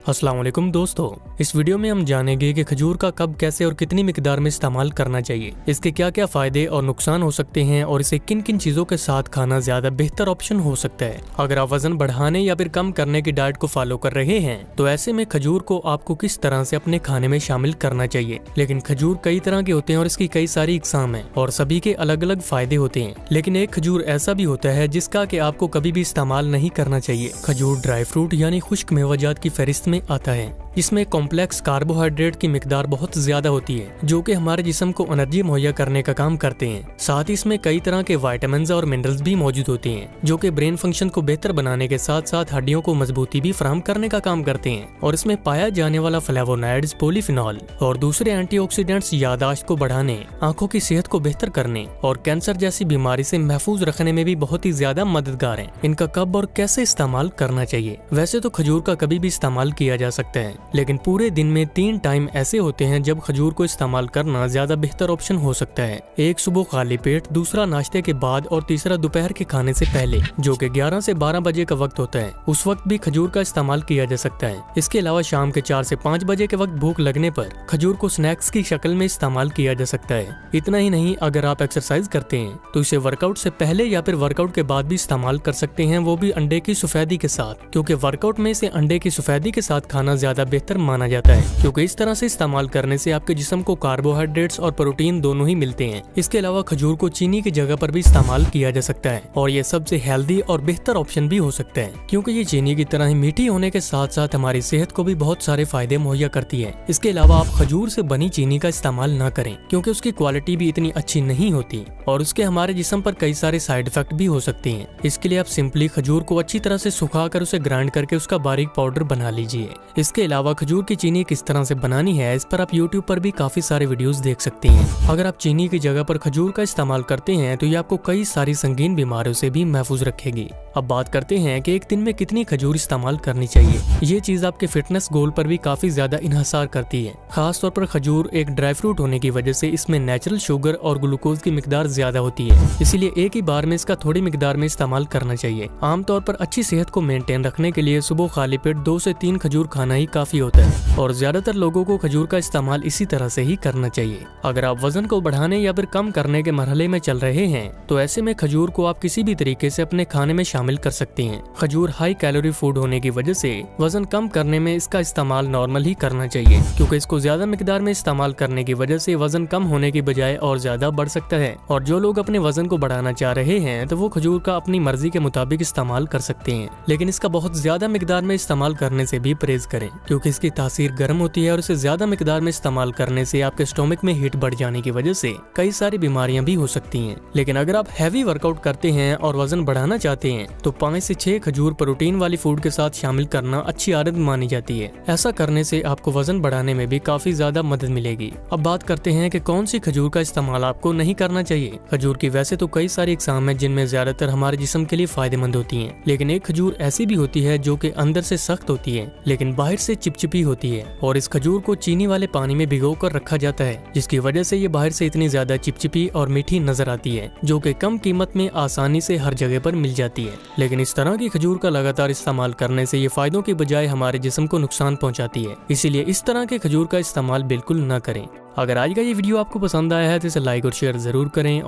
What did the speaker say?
अस्सलाम वालेकुम दोस्तों, इस वीडियो में हम जानेंगे कि खजूर का कब, कैसे और कितनी मिकदार में इस्तेमाल करना चाहिए, इसके क्या क्या फायदे और नुकसान हो सकते हैं और इसे किन किन चीजों के साथ खाना ज्यादा बेहतर ऑप्शन हो सकता है। अगर आप वजन बढ़ाने या फिर कम करने की डाइट को फॉलो कर रहे हैं तो ऐसे में खजूर को आपको किस तरह से अपने खाने में शामिल करना चाहिए। लेकिन खजूर कई तरह के होते हैं और इसकी कई सारी इकसाम है और सभी के अलग अलग फायदे होते हैं। लेकिन एक खजूर ऐसा भी होता है जिसका कि आपको कभी भी इस्तेमाल नहीं करना चाहिए। खजूर ड्राई फ्रूट यानी खुश्क मेवाजात की फहरिस्त में आता है। इसमें कॉम्प्लेक्स कार्बोहाइड्रेट की मिकदार बहुत ज्यादा होती है जो कि हमारे जिस्म को एनर्जी मुहैया करने का काम करते हैं। साथ ही इसमें कई तरह के विटामिन्स और मिनरल्स भी मौजूद होते हैं जो कि ब्रेन फंक्शन को बेहतर बनाने के साथ साथ हड्डियों को मजबूती भी फराहम करने का काम करते हैं। और इसमें पाया जाने वाला फ्लेवोनॉइड्स, पॉलीफिनॉल और दूसरे एंटीऑक्सीडेंट्स यादाश्त को बढ़ाने, आंखों की सेहत को बेहतर करने और कैंसर जैसी बीमारी से महफूज रखने में भी बहुत ही ज्यादा मददगार हैं। इनका कब और कैसे इस्तेमाल करना चाहिए। वैसे तो खजूर का कभी भी इस्तेमाल किया जा सकता है, लेकिन पूरे दिन में 3 टाइम ऐसे होते हैं जब खजूर को इस्तेमाल करना ज्यादा बेहतर ऑप्शन हो सकता है। एक सुबह खाली पेट, दूसरा नाश्ते के बाद और तीसरा दोपहर के खाने से पहले जो कि 11 से 12 बजे का वक्त होता है। उस वक्त भी खजूर का इस्तेमाल किया जा सकता है। इसके अलावा शाम के 4 से 5 बजे के वक्त भूख लगने पर खजूर को स्नैक्स की शक्ल में इस्तेमाल किया जा सकता है। इतना ही नहीं, अगर आप एक्सरसाइज करते हैं तो इसे वर्कआउट से पहले या फिर वर्कआउट के बाद भी इस्तेमाल कर सकते हैं, वो भी अंडे की सफेदी के साथ, क्योंकि वर्कआउट में इसे अंडे की सफेदी के साथ खाना ज्यादा बेहतर माना जाता है क्योंकि इस तरह से इस्तेमाल करने से आपके जिस्म को कार्बोहाइड्रेट्स और प्रोटीन दोनों ही मिलते हैं। इसके अलावा खजूर को चीनी की जगह पर भी इस्तेमाल किया जा सकता है और ये सबसे हेल्दी और बेहतर ऑप्शन भी हो सकता है क्योंकि ये चीनी की तरह ही मीठी होने के साथ साथ हमारी सेहत को भी बहुत सारे फायदे मुहैया करती है। इसके अलावा आप खजूर से बनी चीनी का इस्तेमाल न करें क्योंकि उसकी क्वालिटी भी इतनी अच्छी नहीं होती और उसके हमारे जिस्म पर कई सारे साइड इफेक्ट भी हो सकते हैं। इसके लिए आप सिंपली खजूर को अच्छी तरह से सुखाकर उसे ग्राइंड करके उसका बारीक पाउडर बना लीजिए। इसके अलावा खजूर की चीनी किस तरह से बनानी है, इस पर आप YouTube पर भी काफी सारे वीडियोस देख सकते हैं। अगर आप चीनी की जगह पर खजूर का इस्तेमाल करते हैं तो ये आपको कई सारी संगीन बीमारियों से भी महफूज रखेगी। अब बात करते हैं कि एक दिन में कितनी खजूर इस्तेमाल करनी चाहिए। ये चीज आपके फिटनेस गोल पर भी काफी ज्यादा इन्हिसार करती है। खास तौर पर खजूर एक ड्राई फ्रूट होने की वजह से इसमें नेचुरल शुगर और ग्लूकोज की मिकदार ज्यादा होती है, इसीलिए एक ही बार में इसका थोड़ी मिकदार में इस्तेमाल करना चाहिए। आमतौर पर अच्छी सेहत को मेंटेन रखने के लिए सुबह खाली पेट 2 से 3 खजूर खाना ही काफी होता है और ज्यादातर लोगों को खजूर का इस्तेमाल इसी तरह से ही करना चाहिए। अगर आप वजन को बढ़ाने या फिर कम करने के मरहले में चल रहे हैं तो ऐसे में खजूर को आप किसी भी तरीके से अपने खाने में शामिल कर सकते हैं। खजूर हाई कैलोरी फूड होने की वजह से वजन कम करने में इसका इस्तेमाल नॉर्मल ही करना चाहिए क्योंकि इसको ज्यादा मिकदार में इस्तेमाल करने की वजह से वजन कम होने की बजाय और ज्यादा बढ़ सकता है। और जो लोग अपने वजन को बढ़ाना चाह रहे हैं तो वो खजूर का अपनी मर्जी के मुताबिक इस्तेमाल कर सकते हैं, लेकिन इसका बहुत ज्यादा मिकदार में इस्तेमाल करने से भी परहेज करें क्योंकि इसकी तासीर गर्म होती है और इसे ज्यादा मिकदार में इस्तेमाल करने से आपके स्टोमक में हीट बढ़ जाने की वजह से कई सारी बीमारियां भी हो सकती हैं। लेकिन अगर आप हैवी वर्कआउट करते हैं और वजन बढ़ाना चाहते हैं तो 5 से 6 खजूर प्रोटीन वाली फूड के साथ शामिल करना अच्छी आदत मानी जाती है। ऐसा करने से आपको वजन बढ़ाने में भी काफी ज्यादा मदद मिलेगी। अब बात करते हैं कि कौन सी खजूर का इस्तेमाल आपको नहीं करना चाहिए। खजूर की वैसे तो कई सारी इकसाम है जिनमें ज्यादातर हमारे जिस्म के लिए फायदेमंद होती है, लेकिन एक खजूर ऐसी भी होती है जो कि अंदर से सख्त होती है लेकिन बाहर से चिपचिपी होती है और इस खजूर को चीनी वाले पानी में भिगो कर रखा जाता है जिसकी वजह से ये बाहर से इतनी ज्यादा चिपचिपी और मीठी नजर आती है जो कि कम कीमत में आसानी से हर जगह पर मिल जाती है। लेकिन इस तरह की खजूर का लगातार इस्तेमाल करने से ये फायदों की बजाय हमारे जिस्म को नुकसान पहुंचाती है, इसीलिए इस तरह के खजूर का इस्तेमाल बिल्कुल न करें। अगर आज का ये वीडियो आपको पसंद आया है तो इसे लाइक और शेयर जरूर करें।